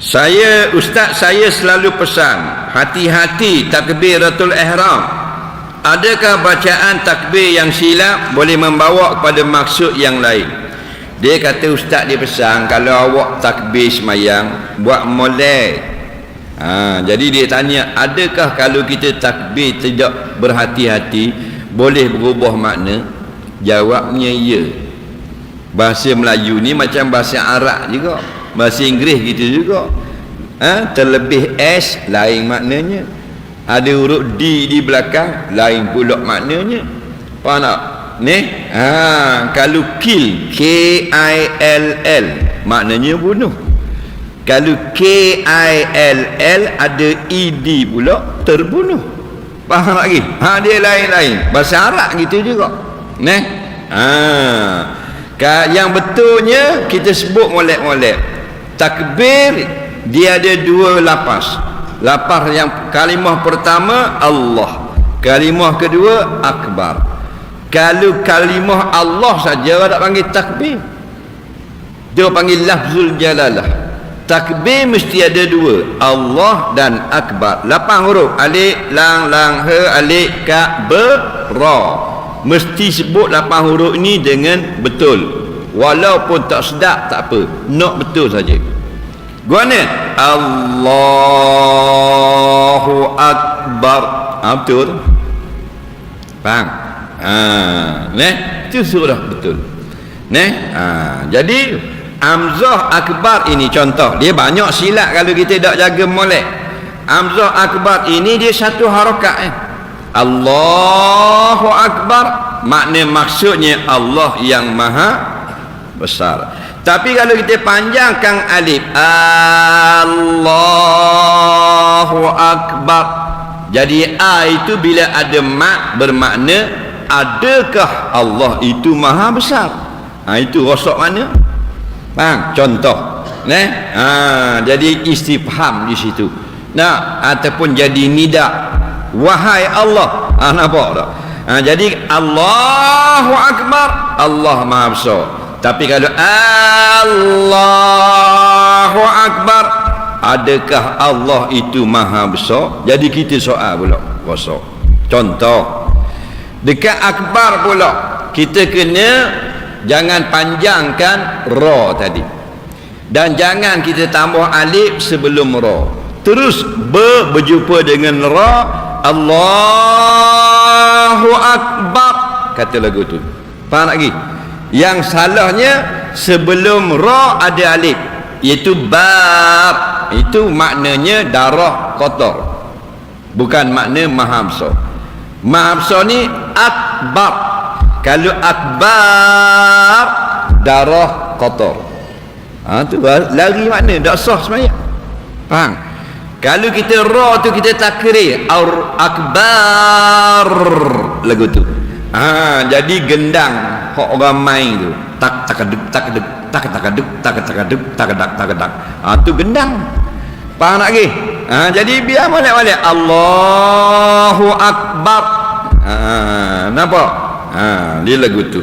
Ustaz saya selalu pesan, hati-hati takbiratul ihram. Adakah bacaan takbir yang silap boleh membawa kepada maksud yang lain? Dia kata ustaz dia pesan, kalau awak takbir semayang buat molek. Jadi dia tanya, adakah kalau kita takbir tidak berhati-hati boleh berubah makna? Jawabnya ya. Bahasa Melayu ni macam bahasa Arab juga, bahasa Inggeris gitu juga. Terlebih S lain maknanya, ada huruf D di belakang lain pula maknanya. Faham tak? Ni kalau kill, K-I-L-L, maknanya bunuh. Kalau K-I-L-L ada E-D pula, terbunuh. Faham lagi? Dia lain-lain bahasa Arab gitu juga. Yang betulnya kita sebut molek-molek. Takbir dia ada dua lapas. Lapas yang kalimah pertama Allah, kalimah kedua akbar. Kalau kalimah Allah saja tak panggil takbir, dia panggil lafzul jalalah. Takbir mesti ada dua, Allah dan akbar. 8 huruf, alif lam lam he alif ka ba ra. Mesti sebut 8 huruf ini dengan betul. Walaupun tak sedap tak apa, nak betul saja. Gua ni Allahu akbar. Betul. Faham? Itu surah betul. Jadi Hamzah akbar ini contoh. Dia banyak silap kalau kita tak jaga molek. Hamzah akbar ini dia satu harakat. Allahu akbar maksudnya Allah yang maha besar. Tapi kalau kita panjangkan alif, Allahu akbar, jadi A itu bila ada mak bermakna adakah Allah itu maha besar. Itu rosak mana? Faham? Contoh. Jadi istifham di situ. Ataupun jadi nida, wahai Allah. Nampak tak? Jadi Allahu akbar, Allah maha besar. Tapi kalau Allahu akbar, adakah Allah itu maha besar? Jadi kita soal pula rosak. Contoh, dekat akbar pula kita kena jangan panjangkan ra tadi, dan jangan kita tambah alif sebelum ra. Terus berjumpa dengan ra, Allahu akbar, kata lagu tu. Faham lagi? Yang salahnya sebelum ra ada alif, iaitu bab. Itu maknanya darah kotor, bukan makna maha besar. Maha besar ni akbar. Kalau akbar darah kotor, tu lari makna tak sah sebenarnya. Faham? Kalau kita ra tu kita takrir akbar lagu tu. Jadi gendang hok orang main tu, tak takaduk takaduk tak takaduk tak takaduk tak tak. Tu gendang. Faham tak lagi? Jadi biar molek-molek Allahu akbar. Nampak? Dia lagu tu.